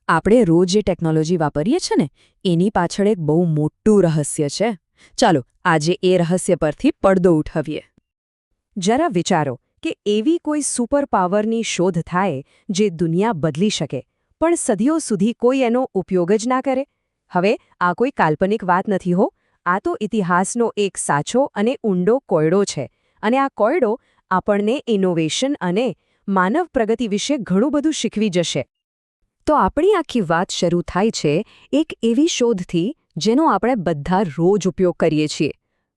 આપણે રોજ જે ટેકનોલોજી વાપરીએ છીએ ને એની પાછળ એક બહુ મોટું રહસ્ય છે. ચાલો આજે એ રહસ્ય પરથી પડદો ઉઠાવીએ. જરા વિચારો કે એવી કોઈ સુપર પાવરની શોધ થાય જે દુનિયા બદલી શકે, પણ સદીઓ સુધી કોઈ એનો ઉપયોગ જ ના કરે. હવે આ કોઈ કાલ્પનિક વાત નથી હો, આ તો ઇતિહાસનો એક સાચો અને ઊંડો કોયડો છે. અને આ કોયડો આપણને ઇનોવેશન અને માનવ પ્રગતિ વિશે ઘણું બધું શીખવી જશે. તો આપણી આખી વાત શરૂ થાય છે એક એવી શોધથી જેનો આપણે બધા રોજ ઉપયોગ કરીએ છીએ: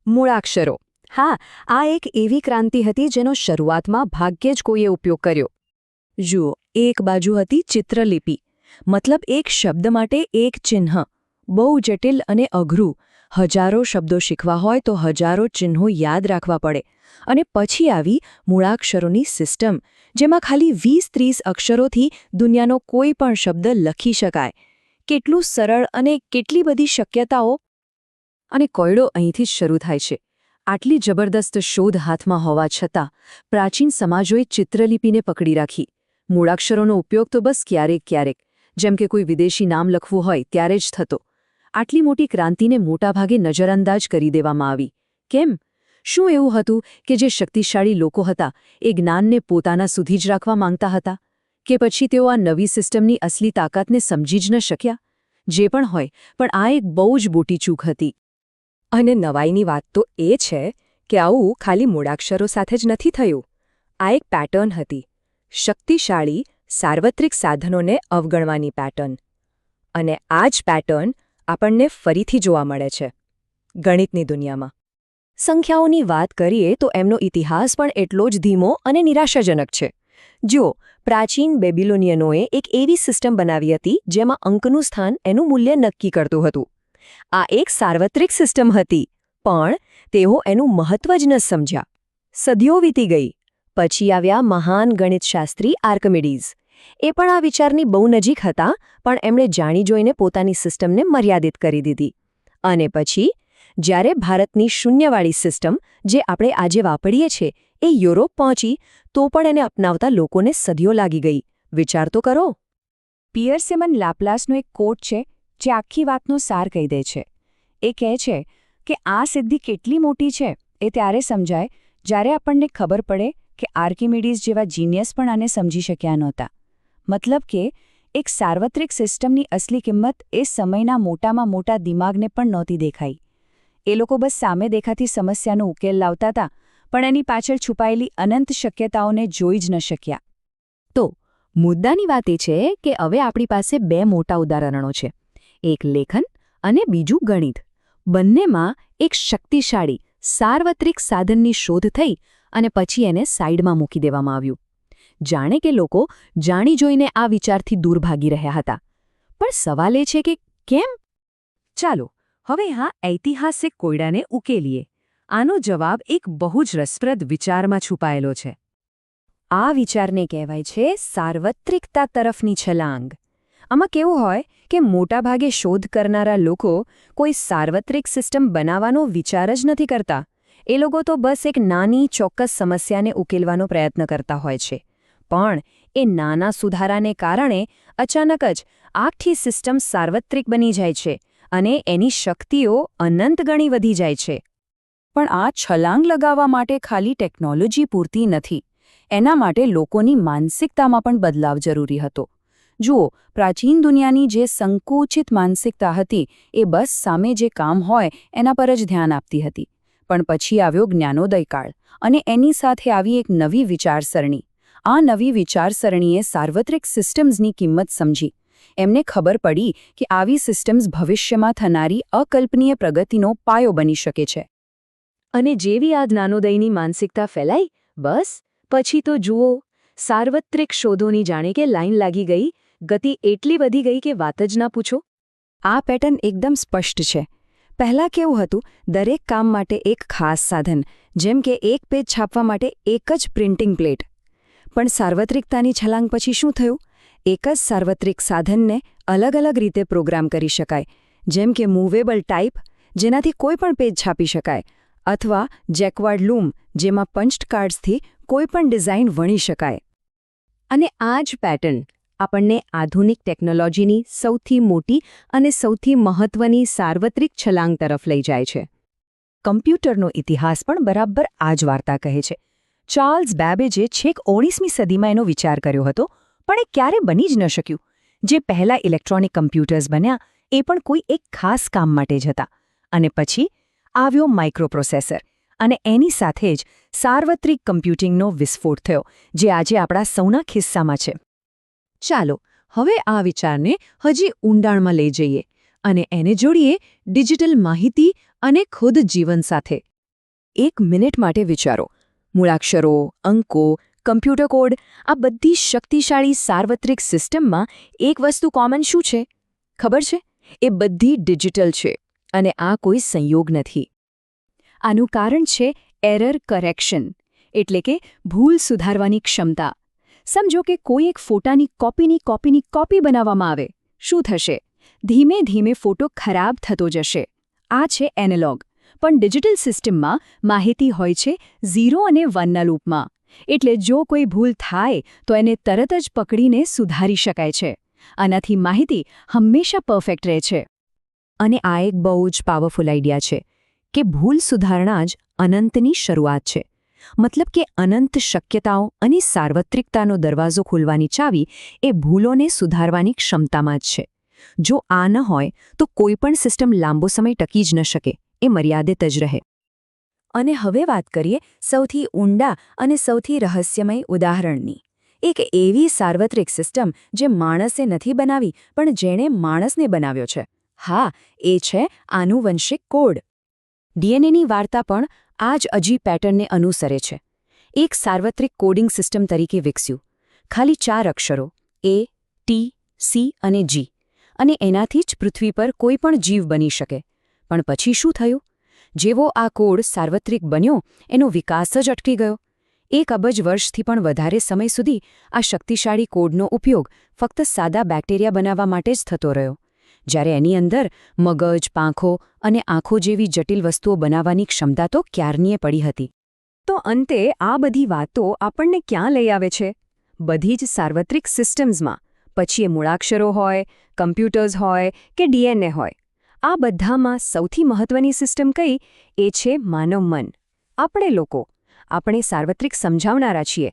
મૂળાક્ષરો. હા, આ એક એવી ક્રાંતિ હતી જેનો શરૂઆતમાં ભાગ્યે જ કોઈએ ઉપયોગ કર્યો. જુઓ, એક બાજુ હતી ચિત્રલિપિ, મતલબ એક શબ્દ માટે એક ચિહ્ન. બહુ જટિલ અને અઘરું. હજારો શબ્દો શીખવા હોય તો હજારો ચિહ્નો યાદ રાખવા પડે. અને પછી આવી મૂળાક્ષરોની સિસ્ટમ, જેમાં ખાલી 20-30 અક્ષરોથી દુનિયાનો કોઈ પણ શબ્દ લખી શકાય. કેટલું સરળ અને કેટલી બધી શક્યતાઓ! અને કોયડો અહીંથી જ શરૂ થાય છે. આટલી જબરદસ્ત શોધ હાથમાં હોવા છતાં પ્રાચીન સમાજોએ ચિત્રલિપિને પકડી રાખી. મૂળાક્ષરોનો ઉપયોગ તો બસ ક્યારેક ક્યારેક, જેમ કે કોઈ વિદેશી નામ લખવું હોય ત્યારે જ થતો. આટલી મોટી ક્રાંતિને મોટાભાગે નજરઅંદાજ કરી દેવામાં આવી. કેમ? શું એવું હતું કે જે શક્તિશાળી લોકો હતા એ જ્ઞાનને પોતાના સુધી જ રાખવા માંગતા હતા? કે પછી તેઓ આ નવી સિસ્ટમની અસલી તાકાતને સમજી જ ન શક્યા? જે પણ હોય, પણ આ એક બહુ જ મોટી ચૂક હતી. અને નવાઈની વાત તો એ છે કે આવું ખાલી મૂળાક્ષરો સાથે જ નથી થયું. આ એક પેટર્ન હતી, શક્તિશાળી સાર્વત્રિક સાધનોને અવગણવાની પેટર્ન. અને આ જ પેટર્ન આપણને ફરીથી જોવા મળે છે ગણિતની દુનિયામાં. સંખ્યાઓની વાત કરીએ તો એમનો ઇતિહાસ પણ એટલો જ ધીમો અને નિરાશાજનક છે. જુઓ, પ્રાચીન બેબિલોનિયનોએ એક એવી સિસ્ટમ બનાવી હતી જેમાં અંકનું સ્થાન એનું મૂલ્ય નક્કી કરતું હતું. આ એક સાર્વત્રિક સિસ્ટમ હતી, પણ તેઓ એનું મહત્વ જ ન સમજ્યા. સદીઓ વીતી ગઈ. પછી આવ્યા મહાન ગણિતશાસ્ત્રી આર્કિમીડીઝ. એ પણ આ વિચારની બહુ નજીક હતા, પણ એમણે જાણી જોઈને પોતાની સિસ્ટમને મર્યાદિત કરી દીધી. અને પછી જ્યારે ભારતની શૂન્યવાળી સિસ્ટમ, જે આપણે આજે વાપરીએ છીએ, એ યુરોપ પહોંચી તો પણ એને અપનાવતા લોકોને સદીઓ લાગી ગઈ. વિચાર તો કરો. પિયર્સેમન લાપ્લાસનો એક કોટ છે જે આખી વાતનો સાર કહી દે છે. એ કહે છે કે આ સિદ્ધિ કેટલી મોટી છે એ ત્યારે સમજાય જ્યારે આપણને ખબર પડે કે આર્કિમીડીઝ જેવા જીનિયસ પણ આને સમજી શક્યા નહોતા. મતલબ કે એક સાર્વત્રિક સિસ્ટમની અસલી કિંમત એ સમયના મોટામાં મોટા દિમાગને પણ નહોતી દેખાઈ. એ લોકો બસ સામે દેખાતી સમસ્યાનો ઉકેલ લાવતા હતા, પણ એની પાછળ છુપાયેલી અનંત શક્યતાઓને જોઈ જ ન શક્યા. તો મુદ્દાની વાત એ છે કે હવે આપણી પાસે બે મોટા ઉદાહરણો છે, એક લેખન અને બીજું ગણિત. બંનેમાં એક શક્તિશાળી સાર્વત્રિક સાધનની શોધ થઈ અને પછી એને સાઈડમાં મૂકી દેવામાં આવ્યું. જાણે કે લોકો જાણી જોઈને આ વિચારથી દૂર ભાગી રહ્યા હતા. પણ સવાલ એ છે કે કેમ? ચાલો હવે હા ઐતિહાસિક કોયડાને ઉકેલીએ. આનો જવાબ એક બહુ જ રસપ્રદ વિચારમાં છુપાયેલો છે. આ વિચારને કહેવાય છે સાર્વત્રિકતા તરફની છલાંગ. આમાં કેવું હોય કે મોટાભાગે શોધ કરનારા લોકો કોઈ સાર્વત્રિક સિસ્ટમ બનાવવાનો વિચાર જ નથી કરતા. એ લોકો તો બસ એક નાની ચોક્કસ સમસ્યાને ઉકેલવાનો પ્રયત્ન કરતા હોય છે. પણ એ નાના સુધારાને કારણે અચાનક જ આખી સિસ્ટમ સાર્વત્રિક બની જાય છે અને એની શક્તિઓ અનંત ગણી વધી જાય છે. પણ આ છલાંગ લગાવવા માટે ખાલી ટેકનોલોજી પૂરતી નથી. એના માટે લોકોની માનસિકતામાં પણ બદલાવ જરૂરી હતો. જુઓ, પ્રાચીન દુનિયાની જે સંકુચિત માનસિકતા હતી એ બસ સામે જે કામ હોય એના પર જ ધ્યાન આપતી હતી. પણ પછી આવ્યો જ્ઞાનોદય કાળ અને એની સાથે આવી એક નવી વિચારસરણી. આ નવી વિચારસરણીએ સાર્વત્રિક સિસ્ટમ્સની કિંમત સમજી. એમને ખબર પડી કે આવી સિસ્ટમ્સ ભવિષ્યમાં થનારી અકલ્પનીય પ્રગતિનો પાયો બની શકે છે. અને જેવી આ જ્ઞાનોદયની માનસિકતા ફેલાઈ, બસ પછી તો જુઓ, સાર્વત્રિક શોધોની જાણે કે લાઈન લાગી ગઈ. ગતિ એટલી વધી ગઈ કે વાત જ ના પૂછો. આ પેટર્ન એકદમ સ્પષ્ટ છે. પહેલાં કેવું હતું, દરેક કામ માટે એક ખાસ સાધન, જેમ કે એક પેજ છાપવા માટે એક જ પ્રિન્ટિંગ પ્લેટ. પણ સાર્વત્રિકતાની છલાંગ પછી શું થયું? એક જ સાર્વત્રિક સાધનને અલગ અલગ રીતે પ્રોગ્રામ કરી શકાય, જેમ કે મૂવેબલ ટાઈપ, જેનાથી કોઈ પણ પેજ છાપી શકાય, અથવા જેકવાર્ડ લૂમ, જેમાં પંચ્ડ કાર્ડ્સથી કોઈ પણ ડિઝાઇન વણી શકાય. અને આ જ પેટર્ન આપણને આધુનિક ટેકનોલોજીની સૌથી મોટી અને સૌથી મહત્વની સાર્વત્રિક છલાંગ તરફ લઈ જાય છે. કમ્પ્યુટરનો ઇતિહાસ પણ બરાબર આ જ વાર્તા કહે છે. ચાર્લ્સ બેબેજે છેક 19મી સદીમાં એનો વિચાર કર્યો હતો, પણ એ ક્યારે બની જ ન શક્યું. જે પહેલા ઇલેક્ટ્રોનિક કમ્પ્યુટર્સ બન્યા એ પણ કોઈ એક ખાસ કામ માટે જ હતા. અને પછી આવ્યો માઇક્રોપ્રોસેસર, અને એની સાથે જ સાર્વત્રિક કમ્પ્યુટિંગનો વિસ્ફોટ થયો, જે આજે આપણા સૌના ખિસ્સામાં છે. ચાલો હવે આ વિચારને હજી ઊંડાણમાં લઈ જઈએ અને એને જોડીએ ડિજિટલ માહિતી અને ખુદ જીવન સાથે. 1 મિનિટ માટે વિચારો. મૂળાક્ષરો, અંકો, કમ્પ્યુટર કોડ, આ બધી શક્તિશાળી સાર્વત્રિક સિસ્ટમમાં એક વસ્તુ કોમન શું છે? ખબર છે? એ બધી ડિજિટલ છે, અને આ કોઈ સંયોગ નથી. આનું કારણ છે એરર કરેક્શન, એટલે કે ભૂલ સુધારવાની ક્ષમતા. સમજો કે કોઈ એક ફોટાની કોપીની કોપી બનાવવામાં આવે. શું થશે? ધીમે ધીમે ફોટો ખરાબ થતો જશે. આ છે એનાલોગ. પણ ડિજિટલ સિસ્ટમમાં માહિતી હોય છે 0 અને 1ના લૂપમાં. એટલે જો કોઈ ભૂલ થાય તો એને તરત જ પકડીને સુધારી શકાય છે. આનાથી માહિતી હંમેશા પરફેક્ટ રહે છે. અને આ એક બહુ જ પાવરફુલ આઈડિયા છે કે ભૂલ સુધારણા જ અનંતની શરૂઆત છે. મતલબ કે અનંત શક્યતાઓ અને સાર્વત્રિકતાનો દરવાજો ખોલવાની ચાવી એ ભૂલોને સુધારવાની ક્ષમતામાં જ છે. જો આ ન હોય તો કોઈ પણ સિસ્ટમ લાંબો સમય ટકી જ ન શકે, એ મર્યાદિત જ રહે. અને હવે વાત કરીએ સૌથી ઊંડા અને સૌથી રહસ્યમય ઉદાહરણની. એક એવી સાર્વત્રિક સિસ્ટમ જે માણસે નથી બનાવી, પણ જેણે માણસને બનાવ્યો છે. હા, એ છે આનુવંશિક કોડ. ડીએનએની વાર્તા પણ આ જ અજીબ પેટર્નને અનુસરે છે. એક સાર્વત્રિક કોડિંગ સિસ્ટમ તરીકે વિકસ્યું. ખાલી 4 અક્ષરો A, T, C અને G. અને એનાથી જ પૃથ્વી પર કોઈ પણ જીવ બની શકે. પણ પછી શું થયું? જેવો આ કોડ સાર્વત્રિક બન્યો, એનો વિકાસ જ અટકી ગયો. 1 અબજ વર્ષથી પણ વધારે સમય સુધી આ શક્તિશાળી કોડનો ઉપયોગ ફક્ત સાદા બેક્ટેરિયા બનાવવા માટે જ થતો રહ્યો, જ્યારે એની અંદર મગજ, પાંખો અને આંખો જેવી જટિલ વસ્તુઓ બનાવવાની ક્ષમતા તો ક્યારનીએ પડી હતી. તો અંતે આ બધી વાતો આપણને ક્યાં લઈ આવે છે? બધી જ સાર્વત્રિક સિસ્ટમ્સમાં. પછી એ મૂળાક્ષરો હોય, કમ્પ્યુટર્સ હોય કે ડીએનએ હોય. આ બધામાં સૌથી મહત્વની સિસ્ટમ કઈ? એ છે માનવ મન. આપણે લોકો. આપણે સાર્વત્રિક સમજાવનારા છીએ.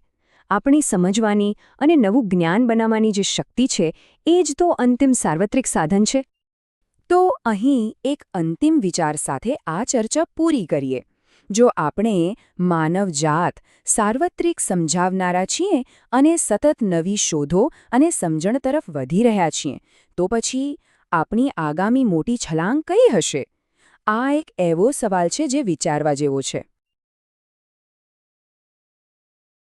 આપણી સમજવાની અને નવું જ્ઞાન બનાવવાની જે શક્તિ છે, એ જ તો અંતિમ સાર્વત્રિક સાધન છે. તો અહીં એક અંતિમ વિચાર સાથે આ ચર્ચા પૂરી કરીએ. જો આપણે માનવજાત સાર્વત્રિક સમજાવનારા છીએ અને સતત નવી શોધો અને સમજણ તરફ વધી રહ્યા છીએ, તો પછી આપણી આગામી મોટી છલાંગ કઈ હશે? આ એક એવો સવાલ છે જે વિચારવા જેવો છે.